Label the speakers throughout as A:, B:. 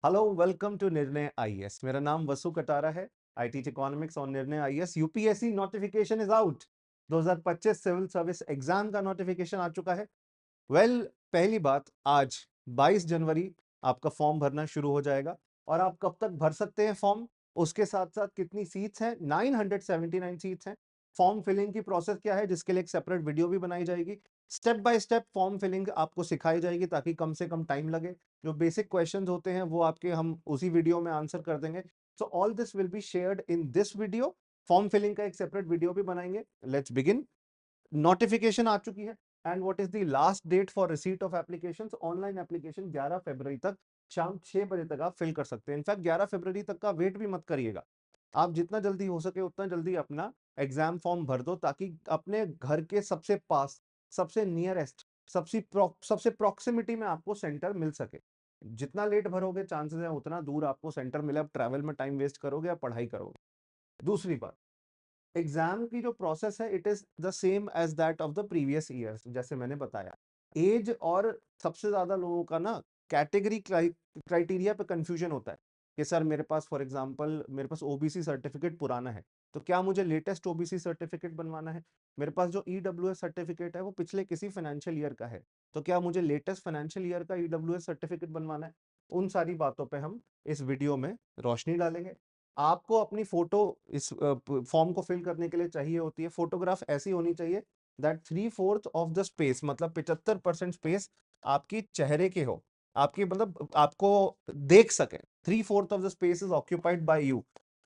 A: Hello welcome to Nirnay IAS. मेरा नाम वसु कटारा है। I teach economics on Nirnay IAS. UPSC notification is out. 2025 civil service exam का notification आ चुका है। पहली बात, आज 22 जनवरी आपका फॉर्म भरना शुरू हो जाएगा। और आप कब तक भर सकते हैं फॉर्म, उसके साथ साथ कितनी सीट्स हैं? 979 सीट्स हैं। फॉर्म फिलिंग की प्रोसेस क्या है, जिसके लिए एक सेपरेट वीडियो भी बनाई जाएगी। Step by step form filling आपको सिखाई जाएगी ताकि कम से कम टाइम लगे। जो बेसिक क्वेश्चंस होते हैं वो आपके हम उसी वीडियो में आंसर कर देंगे। So all this will be shared in this video. Form filling का एक सेपरेट वीडियो भी बनाएंगे। Let's begin. नोटिफिकेशन आ चुकी है। And what is the last date for receipt of applications? Online application 11 फरवरी तक शाम 6 बजे तक आप फिल कर सकते हैं। इनफैक्ट 11 फरवरी तक का वेट भी मत करिएगा। आप जितना जल्दी हो सके उतना जल्दी अपना एग्जाम फॉर्म भर दो, ताकि अपने घर के सबसे पास, सबसे नियरेस्ट, सबसे प्रॉक्सिमिटी में आपको सेंटर मिल सके। जितना लेट भरोगे चांसेस है उतना दूर आपको सेंटर मिले। अब ट्रैवल में टाइम वेस्ट करोगे या पढ़ाई करोगे। दूसरी बात, एग्जाम की जो प्रोसेस है it is the same as that of the previous years. जैसे मैंने बताया, एज और सबसे ज्यादा लोगों का ना कैटेगरी क्राइटेरिया पे कंफ्यूजन होता है कि सर मेरे पास फॉर एग्जांपल मेरे पास ओबीसी सर्टिफिकेट पुराना है, तो क्या मुझे लेटेस्ट ओबीसी सर्टिफिकेट बनवाना है? मेरे पास जो ईडब्ल्यूएस सर्टिफिकेट है वो पिछले किसी फाइनेंशियल ईयर का है, तो क्या मुझे लेटेस्ट फाइनेंशियल ईयर का ईडब्ल्यूएस सर्टिफिकेट बनवाना है? उन सारी बातों पे हम इस वीडियो में रोशनी डालेंगे। आपको अपनी फोटो इस फॉर्म को फिल करने के लिए चाहिए होती है। फोटोग्राफ ऐसी होनी चाहिए दैट 3/4 ऑफ द स्पेस, मतलब 75% स्पेस आपकी चेहरे के हो, आपकी मतलब आपको देख सके। 3/4 of the space is occupied by you.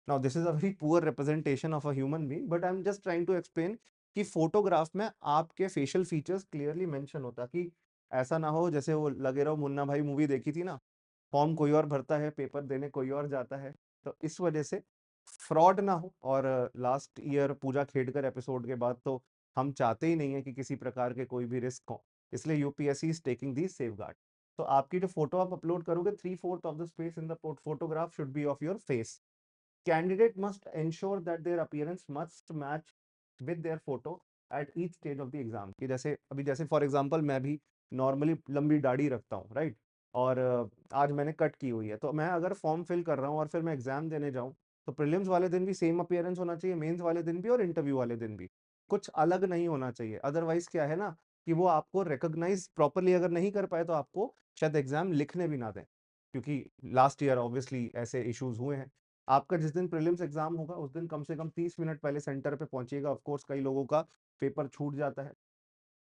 A: Now this is a very poor representation of a human being, but I am just trying to explain कि फोटोग्राफ में आपके फेशियल फीचर्स क्लियरली मेंशन होता, कि ऐसा ना हो जैसे वो लगे रहो मुन्ना भाई मूवी देखी थी ना, फॉर्म कोई और भरता है, पेपर देने कोई और जाता है। तो इस वजह से फ्रॉड ना हो। और लास्ट ईयर पूजा खेड़कर एपिसोड के बाद तो हम चाहते ही नहीं है कि किसी प्रकार के कोई भी रिस्क हो, इसलिए UPSC is taking the safeguard. तो आपकी जो फोटो आप अपलोड करोगे, 3/4 of the space in the photograph should be of your face. Candidate must ensure that their appearance must match with their photo at each stage of the exam. कि जैसे for example मैं भी normally लंबी दाढ़ी रखता हूँ, right? और आज मैंने कट की हुई है, तो मैं अगर फॉर्म फिल कर रहा हूँ और फिर मैं एग्जाम देने जाऊँ, तो प्रीलिम्स वाले दिन भी सेम अपीयरेंस होना चाहिए, मेंस वाले दिन भी और इंटरव्यू वाले दिन भी। कुछ अलग नहीं होना चाहिए। अदरवाइज क्या है ना, कि वो आपको रिकॉग्नाइज प्रॉपरली अगर नहीं कर पाए तो आपको शायद एग्जाम लिखने भी ना दें, क्योंकि लास्ट ईयर ऑब्वियसली ऐसे इश्यूज हुए हैं। आपका जिस दिन प्रीलिम्स एग्जाम होगा उस दिन कम से कम 30 मिनट पहले सेंटर पे पहुंचिएगा। ऑफ कोर्स कई लोगों का पेपर छूट जाता है।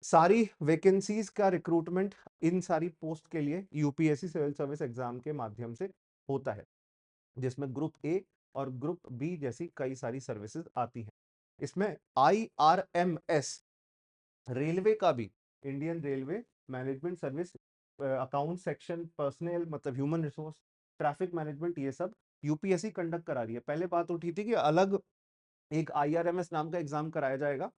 A: सारी वैकेंसीज का रिक्रूटमेंट इन सारी पोस्ट के लिए यूपीएससी सिविल सर्विस एग्जाम के माध्यम से होता है, जिसमें ग्रुप ए और ग्रुप बी जैसी कई सारी सर्विसेज आती हैं। इसमें आईआरएमएस, रेलवे का भी, Indian railway management service, account section, personal मतलब ह्यूमन रिसोर्स, ट्रैफिक मैनेजमेंट, ये सब यूपीएससी कंडक्ट करा रही है। पहले बात उठी थी कि अलग एक आईआरएमएस नाम का एग्जाम कराया जाएगा,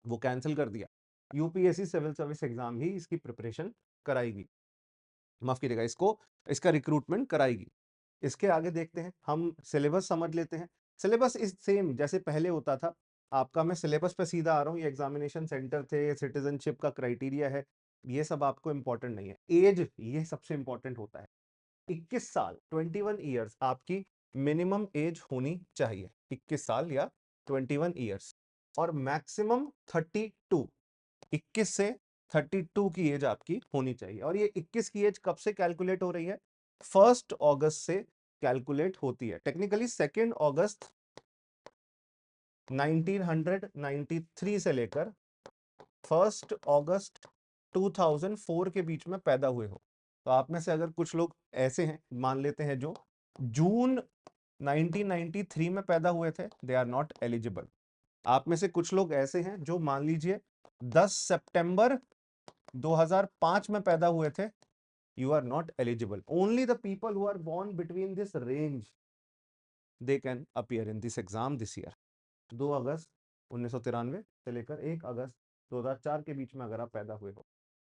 A: वो कैंसिल कर दिया। यूपीएससी सिविल सर्विस एग्जाम ही इसकी प्रिपरेशन कराएगी, माफ कीजिएगा, इसका रिक्रूटमेंट कराएगी। इसके आगे देखते हैं, हम सिलेबस समझ लेते हैं। सिलेबस इज सेम जैसे पहले होता था आपका। मैं सिलेबस पे सीधा आ रहा हूँ। ये एग्जामिनेशन सेंटर थे, ये सिटीजनशिप का क्राइटेरिया है, ये सब आपको इंपॉर्टेंट नहीं है। एज ये सबसे इंपॉर्टेंट होता है। 21 साल, 21 ईयर्स आपकी मिनिमम एज होनी चाहिए। 21 साल या 21 ईयर्स। और मैक्सिमम 32, 21 से 32 की एज आपकी होनी चाहिए। और ये 21 की एज कब से कैलकुलेट हो रही है? 1 अगस्त से कैलकुलेट होती है। टेक्निकली 2 अगस्त 1993 से लेकर 1 अगस्त 2004 के बीच में पैदा हुए हो, तो आप में से अगर कुछ लोग ऐसे हैं, मान लेते हैं जो जून 1993 में पैदा हुए थे, दे आर नॉट एलिजिबल। आप में से कुछ लोग ऐसे हैं जो मान लीजिए 10 सितंबर 2005 में पैदा हुए थे, you are not eligible. Only the people who are born between this range, they can appear in this exam this year. 2 अगस्त 1993 से लेकर 1 अगस्त 2004 के बीच में अगर आप पैदा हुए हो,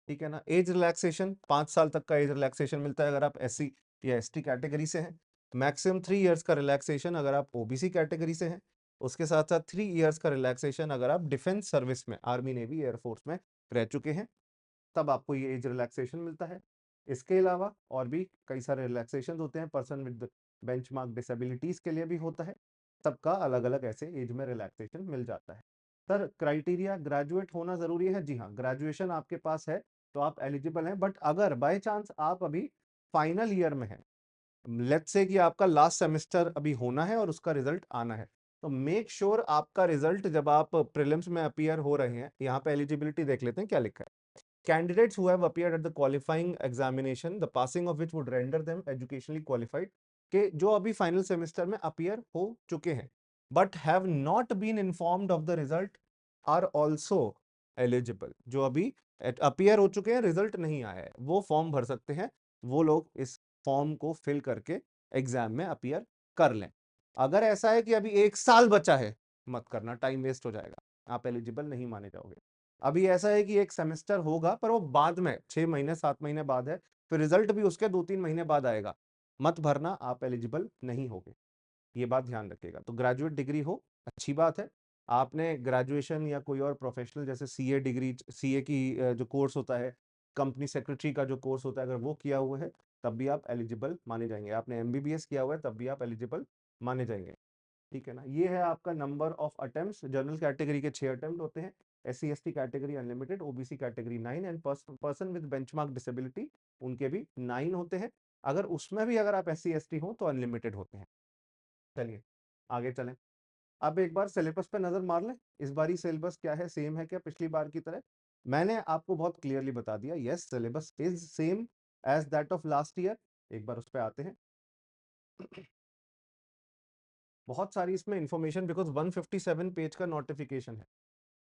A: ठीक है ना। एज रिलैक्सेशन 5 साल तक का एज रिलैक्सेशन मिलता है अगर आप एससी या एसटी कैटेगरी से हैं। मैक्सिमम 3 इयर्स का रिलैक्सेशन अगर आप ओबीसी कैटेगरी से हैं। उसके साथ साथ 3 इयर्स का रिलैक्सेशन अगर आप डिफेंस सर्विस में, आर्मी नेवी एयरफोर्स में रह चुके हैं, तब आपको ये एज रिलैक्सेशन मिलता है। इसके अलावा और भी कई सारे रिलैक्सेशन होते हैं, पर्सन विद बेंचमार्क डिसेबिलिटीज के लिए भी होता है, सबका अलग अलग ऐसे एज में रिलैक्सेशन मिल जाता है। सर क्राइटेरिया ग्रेजुएट होना जरूरी है? जी हाँ, ग्रेजुएशन आपके पास है तो आप एलिजिबल हैं, बट अगर बाय चांस आप अभी फाइनल ईयर में हैं, लेट्स से कि आपका लास्ट सेमेस्टर अभी होना है और उसका रिजल्ट आना है, तो मेक श्योर आपका रिजल्ट जब आप प्रीलिम्स में अपीयर हो रहे हैं, यहाँ पे एलिजिबिलिटी देख लेते हैं क्या लिखा है। Candidates who have appeared at the qualifying examination, the passing of which would render them educationally qualified, के जो अभी फाइनल सेमेस्टर में अपीयर हो चुके हैं but have not been informed of the result are also eligible. जो अभी appear हो चुके हैं, रिजल्ट नहीं आया है, वो फॉर्म भर सकते हैं, वो लोग इस फॉर्म को फिल करके एग्जाम में अपीयर कर लें। अगर ऐसा है कि अभी 1 साल बचा है, मत करना, टाइम वेस्ट हो जाएगा, आप एलिजिबल नहीं माने जाओगे। अभी ऐसा है कि एक सेमेस्टर होगा पर वो बाद में 6 महीने 7 महीने बाद है, फिर रिजल्ट भी उसके 2-3 महीने बाद आएगा, मत भरना, आप एलिजिबल नहीं होगे, ये बात ध्यान रखिएगा। तो ग्रेजुएट डिग्री हो, अच्छी बात है। आपने ग्रेजुएशन या कोई और प्रोफेशनल जैसे सीए डिग्री, सीए की जो कोर्स होता है, कंपनी सेक्रेटरी का जो कोर्स होता है, अगर वो किया हुआ है तब भी आप एलिजिबल माने जाएंगे। आपने एमबीबीएस किया हुआ है तब भी आप एलिजिबल माने जाएंगे, ठीक है ना। ये है आपका number of attempts. General category के 6 अटेम्प्ट होते हैं, SC ST category unlimited, OBC category 9 and person with benchmark disability उनके भी 9 होते हैं। अगर उसमें भी अगर आप एससी एसटी हो तो अनलिमिटेड होते हैं। चलिए आगे चलें, अब एक बार सिलेबस पे नजर मार लें। इस बारी सिलेबस क्या है, सेम है क्या पिछली बार की तरह? मैंने आपको बहुत क्लियरली बता दिया, yes syllabus is same as that of last year. एक बार उस पर आते हैं। बहुत सारी इसमें इंफॉर्मेशन, बिकॉज 157 पेज का नोटिफिकेशन है।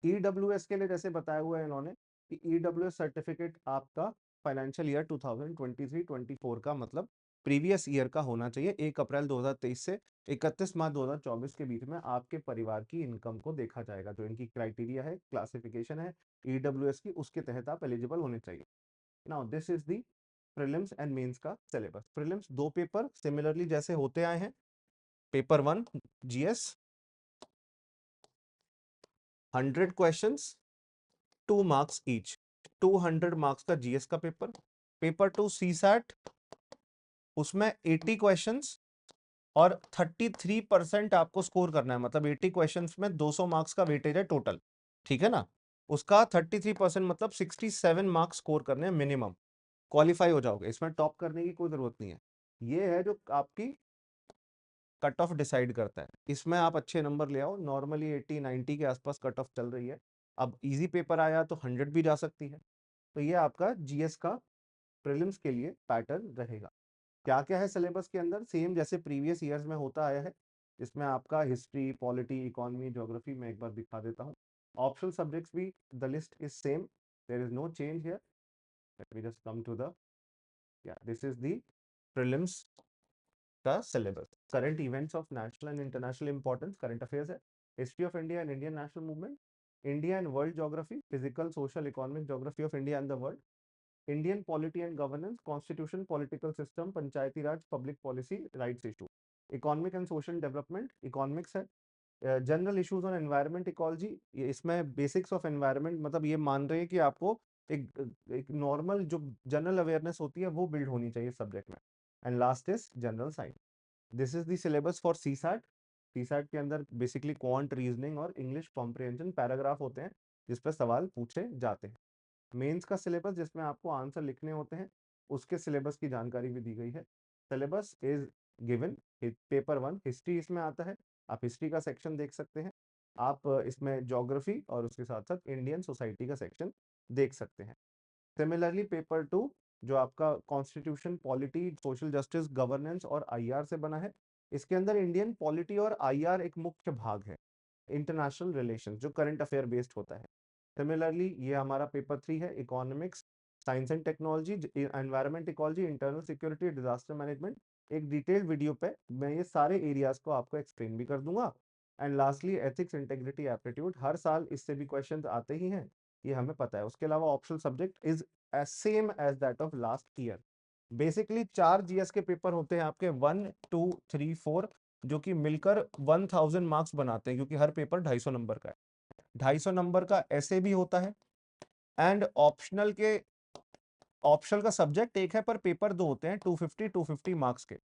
A: ईडब्ल्यूएस के लिए जैसे बताया हुआ है इन्होंने कि ईडब्ल्यूएस सर्टिफिकेट आपका फाइनेंशियल ईयर 2023-24 का, मतलब प्रीवियस ईयर का होना चाहिए। 1 अप्रैल 2023 से 31 मार्च 2024 के बीच में आपके परिवार की इनकम को देखा जाएगा। जो इनकी क्राइटेरिया है, क्लासिफिकेशन है ईडब्ल्यूएस की, उसके तहत आप एलिजिबल होने चाहिए। Now this is the prelims and mains का सिलेबस। प्रीलिम्स 2 पेपर सिमिलरली जैसे होते आए हैं। Paper 1 GS 100 questions 2 marks each, 200 marks का जीएस का पेपर। पेपर 2 सीसैट, उसमें 80 क्वेश्चंस और 33% आपको स्कोर करना है, मतलब 80 क्वेश्चंस में 200 मार्क्स का वेटेज है टोटल, ठीक है ना। उसका 33% मतलब 67 मार्क्स स्कोर करने हैं मिनिमम, क्वालिफाई हो जाओगे। इसमें टॉप करने की कोई जरूरत नहीं है, ये है जो आपकी कट ऑफ डिसाइड करता है। इसमें आप अच्छे नंबर ले आओ, नॉर्मली 80-90 के आसपास कट ऑफ चल रही है। अब इजी पेपर आया तो 100 भी जा सकती है। तो ये आपका जीएस का प्रीलिम्स के लिए पैटर्न रहेगा। क्या क्या है सिलेबस के अंदर, सेम जैसे प्रीवियस ईयर्स में होता आया है। इसमें आपका हिस्ट्री, पॉलिटी, इकोनॉमी, ज्योग्राफी में एक बार दिखा देता हूँ। ऑप्शनल सब्जेक्ट्स भी the list is same, there is no change here. Let me just come to the, या दिस इज द प्रीलिम्स का syllabus. Current events of national and international importance, current affairs है। History of India and Indian national movement, India and world geography, physical social economic geography of India and the world, Indian polity and governance, constitution, political system, Panchayati Raj, public policy, rights issue, economic and social development, economics है। General issues on environment ecology, ये इसमें basics of environment, मतलब ये मान रहे हैं कि आपको एक नॉर्मल जो जनरल अवेयरनेस होती है वो बिल्ड होनी चाहिए सब्जेक्ट में। And last is general science. This is the syllabus for CSAT. CSAT के अंदर बेसिकली क्वांट, रीजनिंग और इंग्लिश कॉम्प्रिहेंशन पैराग्राफ होते हैं जिस पर सवाल पूछे जाते हैं। मेंस का सिलेबस जिसमें आपको आंसर लिखने होते हैं, उसके सिलेबस की जानकारी भी दी गई है। Syllabus is given. Paper 1 history इसमें आता है, आप हिस्ट्री का सेक्शन देख सकते हैं। आप इसमें ज्योग्राफी और उसके साथ साथ इंडियन सोसाइटी का सेक्शन देख सकते हैं। सिमिलरली पेपर 2 जो आपका constitution, polity, social justice, governance और आईआर से बना है। इसके अंदर इंडियन पॉलिटी और आईआर एक मुख्य भाग है। इंटरनेशनल रिलेशंस जो करंट अफेयर बेस्ड होता है। सिमिलरली ये हमारा पेपर 3 है, economics, science and technology, environment ecology, internal security, disaster management. एक डिटेल्ड वीडियो पे मैं ये सारे एरियाज को आपको एक्सप्लेन भी कर दूंगा। And lastly ethics, integrity, aptitude, हर साल इससे भी क्वेश्चंस आते ही हैं, ये हमें पता है। उसके अलावा optional subject is as same as that of last year. Basically 4 GS के पेपर होते हैं आपके, 1, 2, 3, 4, जो कि मिलकर 1000 मार्क्स बनाते हैं, क्योंकि हर पेपर 250 नंबर का है। 250 नंबर का ऐसे भी होता है। एंड ऑप्शनल के ऑप्शनल का सब्जेक्ट एक है पर पेपर दो होते हैं, 250 मार्क्स के,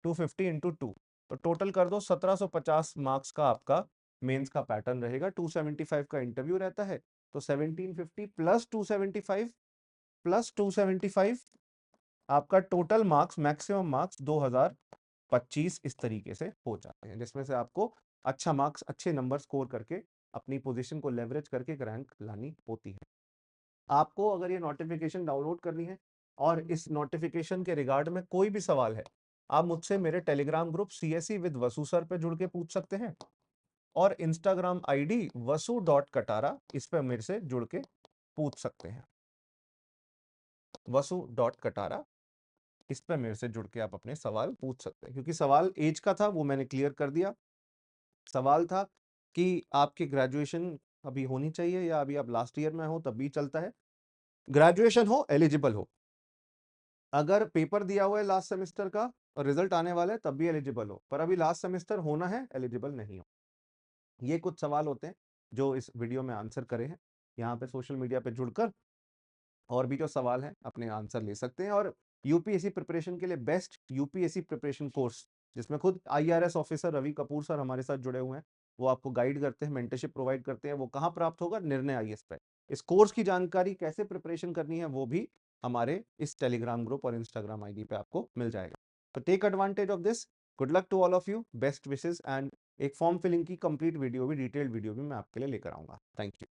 A: 250 इंटू 2, तो टोटल कर दो 1750 मार्क्स का आपका मेंस का पैटर्न रहेगा। 275 का इंटरव्यू रहता है, तो 1750 प्लस 275 प्लस 275 आपका टोटल मार्क्स, मैक्सिमम मार्क्स 2025 इस तरीके से हो जाते हैं, जिसमें से आपको अच्छा मार्क्स, अच्छे नंबर स्कोर करके अपनी पोजीशन को लेवरेज करके एक रैंक लानी होती है। आपको अगर ये नोटिफिकेशन डाउनलोड करनी है और इस नोटिफिकेशन के रिगार्ड में कोई भी सवाल है, आप मुझसे मेरे Telegram group CSE with Vasu sir पे जुड़ के पूछ सकते हैं, और इंस्टाग्राम आईडी वसु.कटारा, इस पे मेरे से जुड़ के पूछ सकते हैं। वसु.कटारा, इस पे मेरे से जुड़ के आप अपने सवाल पूछ सकते हैं, क्योंकि सवाल एज का था वो मैंने क्लियर कर दिया। सवाल था कि आपकी ग्रेजुएशन अभी होनी चाहिए या अभी आप लास्ट ईयर में हो तब भी चलता है, ग्रेजुएशन हो, एलिजिबल हो, अगर पेपर दिया हुआ है लास्ट सेमेस्टर का और रिजल्ट आने वाला है तब भी एलिजिबल हो, पर अभी लास्ट सेमेस्टर होना है, एलिजिबल नहीं हो। ये कुछ सवाल होते हैं जो इस वीडियो में आंसर करे हैं। यहाँ पे सोशल मीडिया पे जुड़कर और भी जो सवाल है अपने आंसर ले सकते हैं। और यूपीएससी प्रिपरेशन के लिए बेस्ट यूपीएससी प्रिपरेशन कोर्स, जिसमें खुद IRS officer Ravi Kapoor sir हमारे साथ जुड़े हुए हैं, वो आपको गाइड करते हैं, मेंटरशिप प्रोवाइड करते हैं। वो कहाँ प्राप्त होगा? निर्णय आईएएस पे। इस कोर्स की जानकारी कैसे प्रिपरेशन करनी है वो भी हमारे इस टेलीग्राम ग्रुप और इंस्टाग्राम आईडी पे आपको मिल जाएगा। तो take advantage of this. Good luck to all of you, best wishes. And एक फॉर्म फिलिंग की कंप्लीट वीडियो भी, डिटेल्ड वीडियो भी मैं आपके लिए लेकर आऊंगा। Thank you.